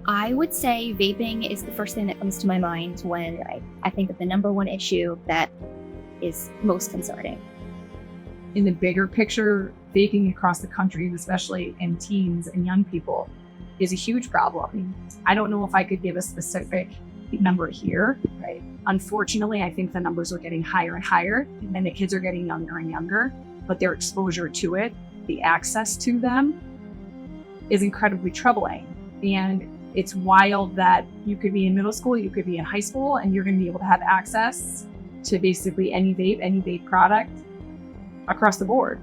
I would say vaping is the first thing that comes to my mind when I think of the number one issue that is most concerning. In the bigger picture, vaping across the country, especially in teens and young people, is a huge problem. I don't know if I could give a specific number here. Right. Unfortunately, I think the numbers are getting higher and higher, and the kids are getting younger and younger, but their exposure to it, the access to them, is incredibly troubling. And it's wild that you could be in middle school, you could be in high school, and you're going to be able to have access to basically any vape product across the board.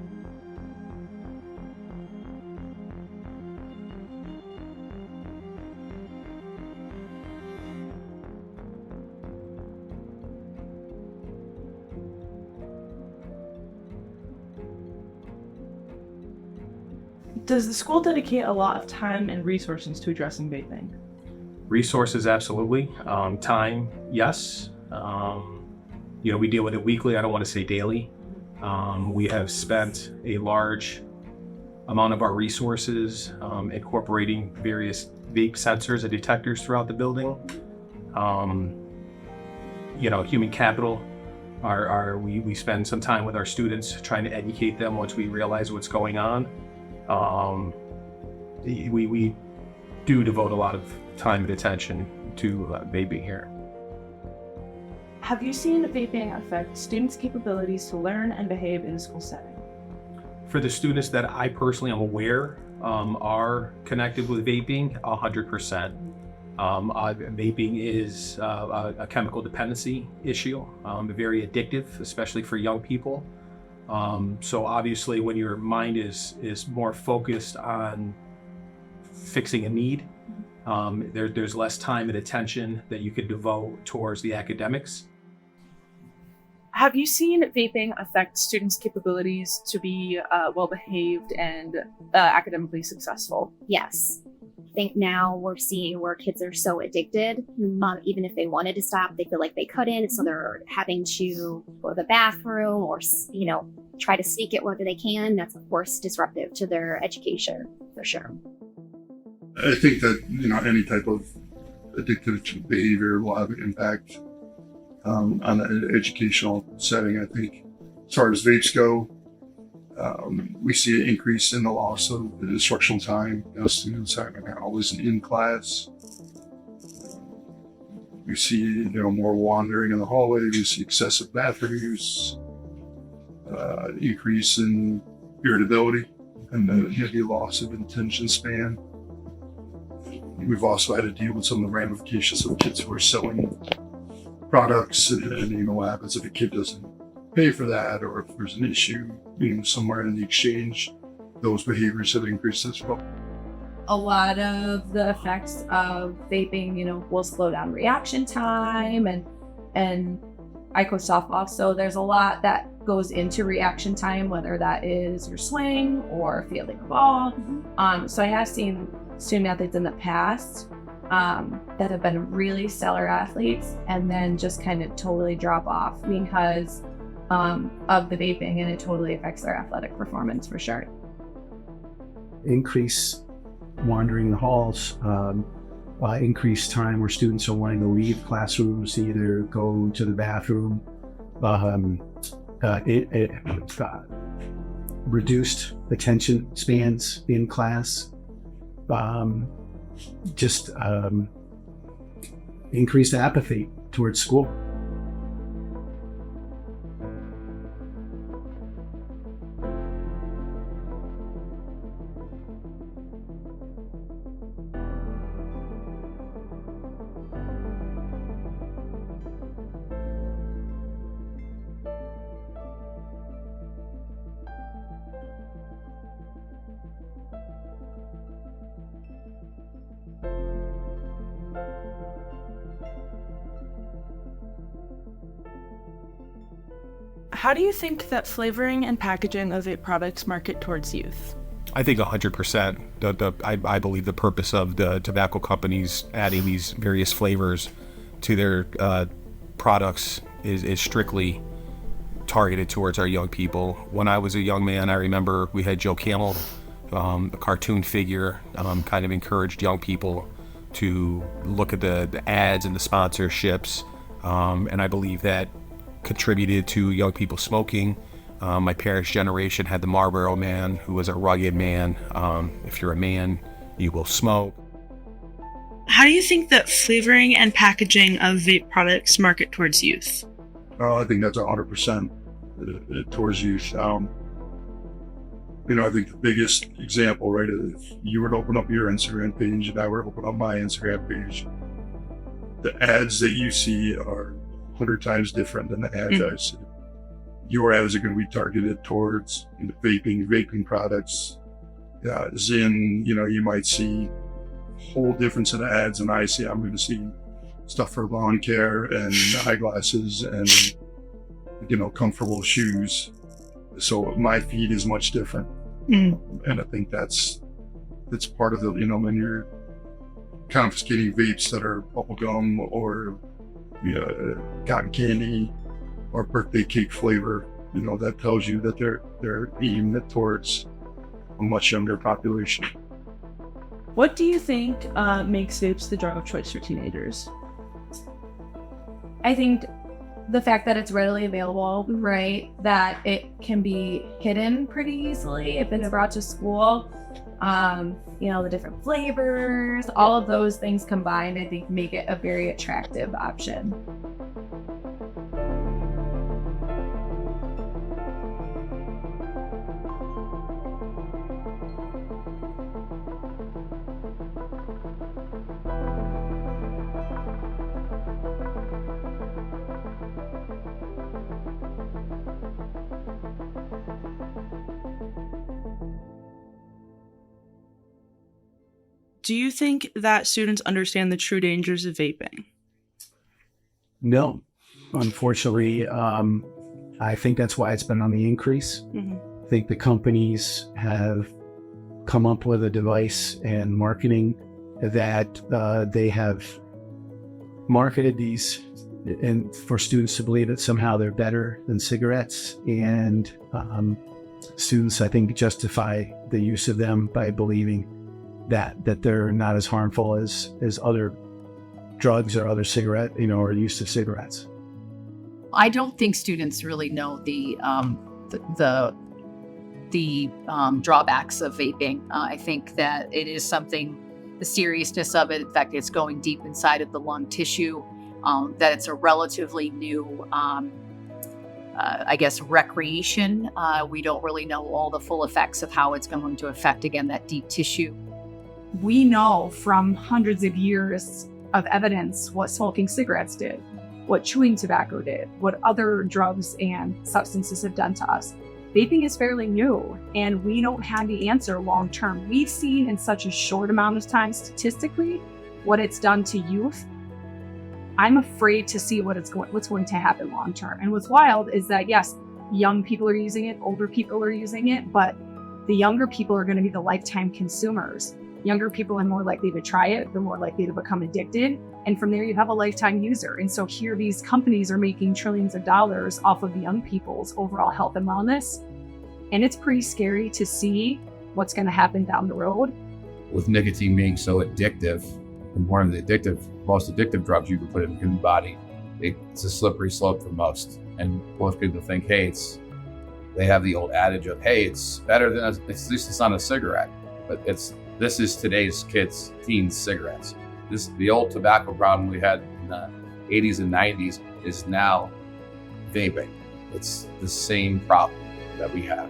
Does the school dedicate a lot of time and resources to addressing vaping? Resources, absolutely. Time, yes. We deal with it weekly. I don't want to say daily. We have spent a large amount of our resources incorporating various vape sensors and detectors throughout the building. Human capital. We spend some time with our students trying to educate them once we realize what's going on. We do devote a lot of time and attention to vaping here. Have you seen vaping affect students' capabilities to learn and behave in a school setting? For the students that I personally am aware are connected with vaping, 100%. Vaping is a chemical dependency issue, very addictive, especially for young people. So obviously when your mind is more focused on fixing a need, there's less time and attention that you could devote towards the academics. Have you seen vaping affect students' capabilities to be well-behaved and academically successful? Yes. I think now we're seeing where kids are so addicted, even if they wanted to stop, they feel like they couldn't. So they're having to go to the bathroom or, try to sneak it whether they can. That's, of course, disruptive to their education, for sure. I think that, any type of addictive behavior will have an impact on an educational setting. I think as far as vapes go, we see an increase in the loss of the instructional time. Students having always in class. We see, more wandering in the hallway. We see excessive bathroom use, increase in irritability, and the loss of attention span. We've also had to deal with some of the ramifications of kids who are selling products and what happens if a kid doesn't pay for that, or if there's an issue somewhere in the exchange. Those behaviors have increased as well. A lot of the effects of vaping, will slow down reaction time and I coach softball, so there's a lot that goes into reaction time, whether that is your swing or fielding a ball. So I have seen student athletes in the past that have been really stellar athletes and then just kind of totally drop off because of the vaping, and it totally affects their athletic performance for sure. Increase wandering the halls, increased time where students are wanting to leave classrooms to either go to the bathroom. Reduced attention spans in class. Increased apathy towards school. How do you think that flavoring and packaging of vape products market towards youth? I think 100%. I believe the purpose of the tobacco companies adding these various flavors to their products is strictly targeted towards our young people. When I was a young man, I remember we had Joe Camel, a cartoon figure, kind of encouraged young people to look at the ads and the sponsorships, and I believe that contributed to young people smoking. My parents' generation had the Marlboro Man, who was a rugged man. If you're a man, you will smoke. How do you think that flavoring and packaging of vape products market towards youth? I think that's 100% towards youth. I think the biggest example, right, if you were to open up your Instagram page and I were to open up my Instagram page, the ads that you see are 100 times different than the ads I see. Your ads are going to be targeted towards vaping products. Zyn, you might see a whole different set of ads than I see. I'm going to see stuff for lawn care and eyeglasses and, comfortable shoes. So my feed is much different. And I think that's part of the, when you're confiscating vapes that are bubblegum or cotton candy or birthday cake flavor, that tells you that they're aiming it towards a much younger population. What do you think makes vapes the drug of choice for teenagers? I think the fact that it's readily available, right? That it can be hidden pretty easily if it's brought to school. The different flavors, all of those things combined, I think make it a very attractive option. Do you think that students understand the true dangers of vaping? No, unfortunately, I think that's why it's been on the increase. I think the companies have come up with a device and marketing that they have marketed these and for students to believe that somehow they're better than cigarettes. And students, I think, justify the use of them by believing that they're not as harmful as other drugs or other cigarette, or use of cigarettes. I don't think students really know the drawbacks of vaping. I think that it is something, the seriousness of it, in fact, it's going deep inside of the lung tissue, that it's a relatively new, recreation. We don't really know all the full effects of how it's going to affect, again, that deep tissue. We know from hundreds of years of evidence what smoking cigarettes did, what chewing tobacco did, what other drugs and substances have done to us. Vaping is fairly new, and we don't have the answer long term. We've seen in such a short amount of time statistically what it's done to youth. I'm afraid to see what's going to happen long term. And what's wild is that, yes, young people are using it, older people are using it, but the younger people are going to be the lifetime consumers. Younger people are more likely to try it, they're more likely to become addicted, and from there you have a lifetime user. And so here these companies are making trillions of dollars off of the young people's overall health and wellness. And it's pretty scary to see what's going to happen down the road. With nicotine being so addictive, and one of the most addictive drugs you can put in the human body, it's a slippery slope for most. And most people think, they have the old adage of, it's better than, at least it's not a cigarette, but this is today's teens cigarettes. The old tobacco problem we had in the 80s and 90s is now vaping. It's the same problem that we have.